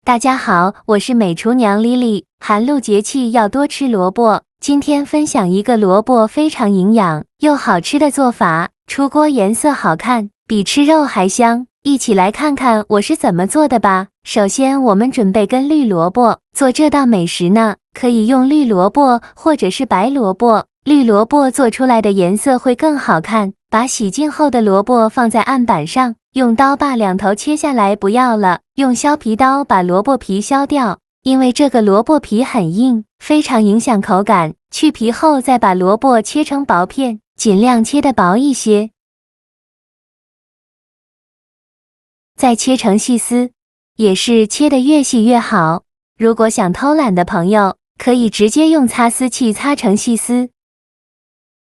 大家好，我是美厨娘 Lily。寒露节气要多吃萝卜，今天分享一个萝卜非常营养又好吃的做法，出锅颜色好看，比吃肉还香。一起来看看我是怎么做的吧。首先我们准备根绿萝卜，做这道美食呢，可以用绿萝卜或者是白萝卜，绿萝卜做出来的颜色会更好看。把洗净后的萝卜放在案板上，用刀把两头切下来不要了，用削皮刀把萝卜皮削掉，因为这个萝卜皮很硬，非常影响口感。去皮后再把萝卜切成薄片，尽量切得薄一些，再切成细丝，也是切得越细越好。如果想偷懒的朋友，可以直接用擦丝器擦成细丝。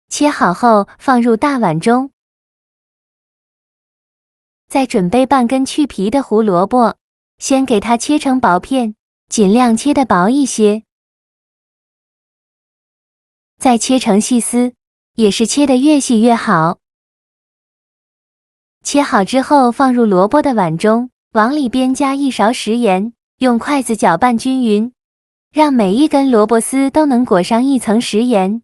切好后放入大碗中，再准备半根去皮的胡萝卜，先给它切成薄片，尽量切得薄一些，再切成细丝，也是切得越细越好。切好之后放入萝卜的碗中，往里边加1勺食盐，用筷子搅拌均匀，让每一根萝卜丝都能裹上一层食盐。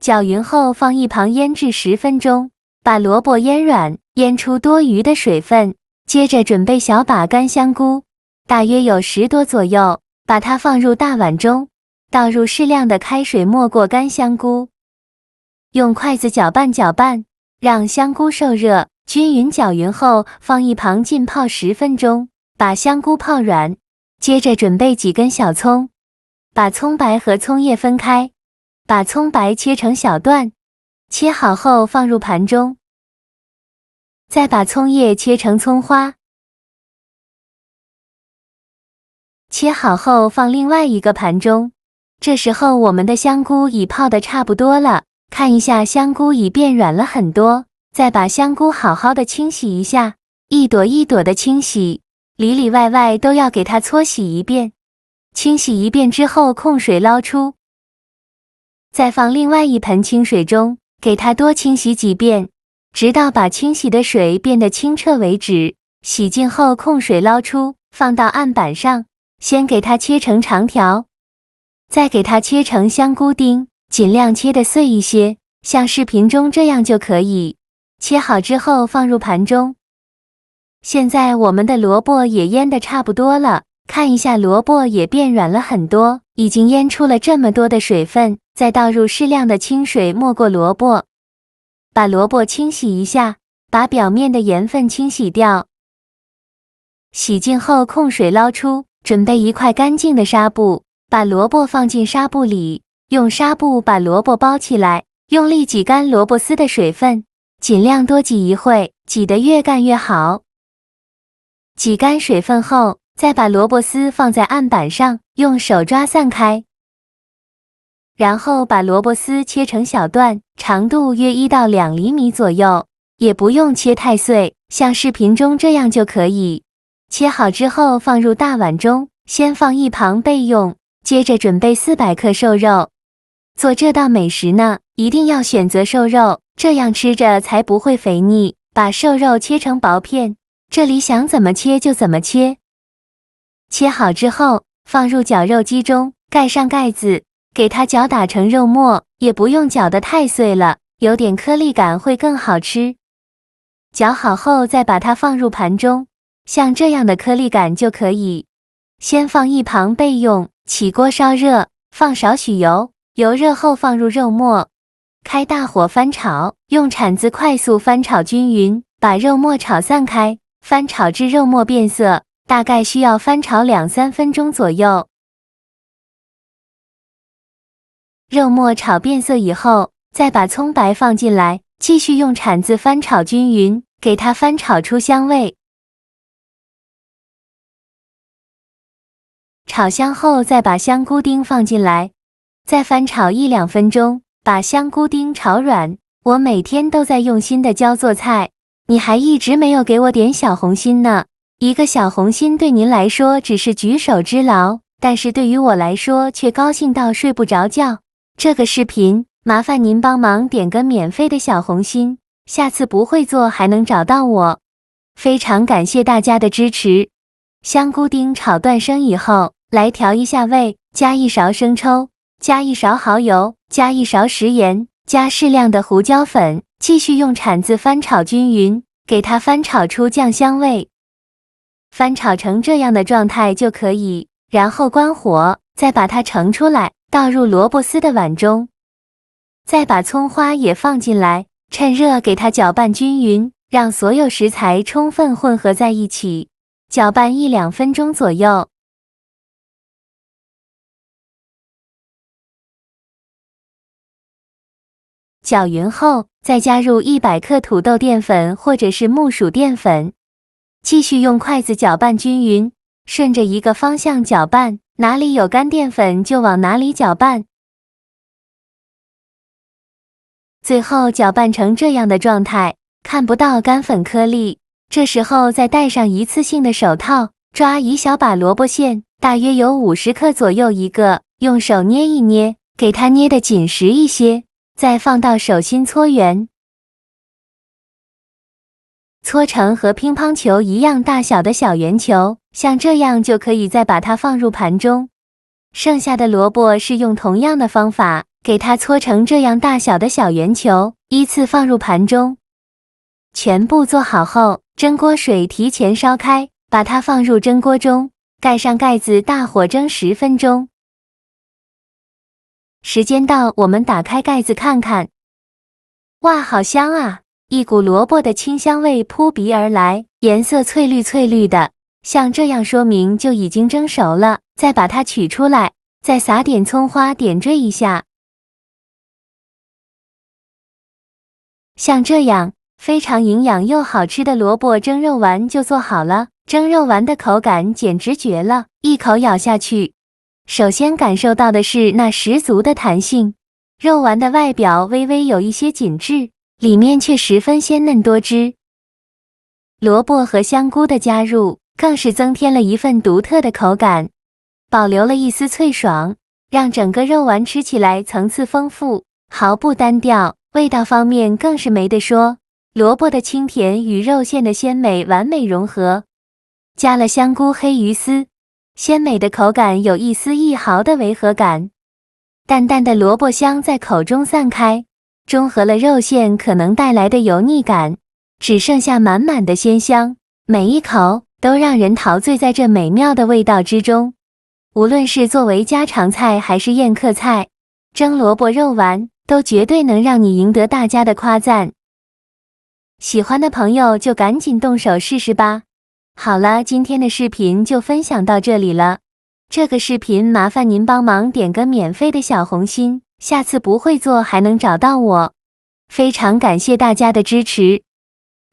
搅匀后放一旁腌制10分钟，把萝卜腌软，腌出多余的水分。接着准备小把干香菇，大约有10朵左右，把它放入大碗中，倒入适量的开水没过干香菇，用筷子搅拌搅拌，让香菇受热，均匀搅匀后放一旁浸泡10分钟，把香菇泡软。接着准备几根小葱，把葱白和葱叶分开，把葱白切成小段，切好后放入盘中，再把葱叶切成葱花，切好后放另外一个盘中。这时候我们的香菇已泡得差不多了，看一下香菇已变软了很多，再把香菇好好的清洗一下，一朵一朵的清洗，里里外外都要给它搓洗一遍。清洗一遍之后控水捞出，再放另外一盆清水中，给它多清洗几遍，直到把清洗的水变得清澈为止。洗净后控水捞出，放到案板上，先给它切成长条，再给它切成香菇丁，尽量切得碎一些，像视频中这样就可以。切好之后放入盘中。现在我们的萝卜也腌得差不多了，看一下萝卜也变软了很多，已经腌出了这么多的水分，再倒入适量的清水没过萝卜，把萝卜清洗一下，把表面的盐分清洗掉。洗净后控水捞出，准备一块干净的纱布，把萝卜放进纱布里，用纱布把萝卜包起来，用力挤干萝卜丝的水分，尽量多挤一会，挤得越干越好。挤干水分后，再把萝卜丝放在案板上，用手抓散开。然后把萝卜丝切成小段，长度约1到2厘米左右，也不用切太碎，像视频中这样就可以。切好之后放入大碗中，先放一旁备用。接着准备400克瘦肉。做这道美食呢，一定要选择瘦肉，这样吃着才不会肥腻。把瘦肉切成薄片，这里想怎么切就怎么切。切好之后放入绞肉机中，盖上盖子，给它搅打成肉末，也不用搅得太碎了，有点颗粒感会更好吃。搅好后再把它放入盘中，像这样的颗粒感就可以。先放一旁备用，起锅烧热，放少许油，油热后放入肉末，开大火翻炒，用铲子快速翻炒均匀，把肉末炒散开，翻炒至肉末变色，大概需要翻炒2-3分钟左右。肉末炒变色以后，再把葱白放进来，继续用铲子翻炒均匀，给它翻炒出香味。炒香后再把香菇丁放进来，再翻炒1-2分钟，把香菇丁炒软。我每天都在用心的教做菜，你还一直没有给我点小红心呢。一个小红心对您来说只是举手之劳，但是对于我来说却高兴到睡不着觉。这个视频麻烦您帮忙点个免费的小红心，下次不会做还能找到我。非常感谢大家的支持。香菇丁炒断生以后，来调一下味，加1勺生抽，加1勺蚝油，加1勺食盐，加适量的胡椒粉，继续用铲子翻炒均匀，给它翻炒出酱香味。翻炒成这样的状态就可以，然后关火，再把它盛出来，倒入萝卜丝的碗中，再把葱花也放进来，趁热给它搅拌均匀，让所有食材充分混合在一起，搅拌1-2分钟左右。搅匀后，再加入100克土豆淀粉或者是木薯淀粉，继续用筷子搅拌均匀，顺着一个方向搅拌，哪里有干淀粉就往哪里搅拌。最后搅拌成这样的状态，看不到干粉颗粒，这时候再戴上一次性的手套，抓一小把萝卜馅，大约有50克左右一个，用手捏一捏，给它捏得紧实一些，再放到手心搓圆，搓成和乒乓球一样大小的小圆球，像这样就可以再把它放入盘中。剩下的萝卜是用同样的方法，给它搓成这样大小的小圆球，依次放入盘中。全部做好后，蒸锅水提前烧开，把它放入蒸锅中，盖上盖子，大火蒸10分钟。时间到，我们打开盖子看看，哇，好香啊！一股萝卜的清香味扑鼻而来，颜色翠绿翠绿的，像这样说明就已经蒸熟了。再把它取出来，再撒点葱花点缀一下，像这样非常营养又好吃的萝卜蒸肉丸就做好了。蒸肉丸的口感简直绝了，一口咬下去，首先感受到的是那十足的弹性。肉丸的外表微微有一些紧致，里面却十分鲜嫩多汁。萝卜和香菇的加入，更是增添了一份独特的口感，保留了一丝脆爽，让整个肉丸吃起来层次丰富，毫不单调。味道方面更是没得说，萝卜的清甜与肉馅的鲜美完美融合，加了香菇黑鱼丝，鲜美的口感有一丝一毫的违和感，淡淡的萝卜香在口中散开，中和了肉馅可能带来的油腻感，只剩下满满的鲜香，每一口都让人陶醉在这美妙的味道之中。无论是作为家常菜还是宴客菜，蒸萝卜肉丸都绝对能让你赢得大家的夸赞。喜欢的朋友就赶紧动手试试吧。好了，今天的视频就分享到这里了。这个视频麻烦您帮忙点个免费的小红心，下次不会做还能找到我。非常感谢大家的支持，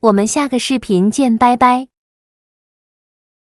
我们下个视频见，拜拜。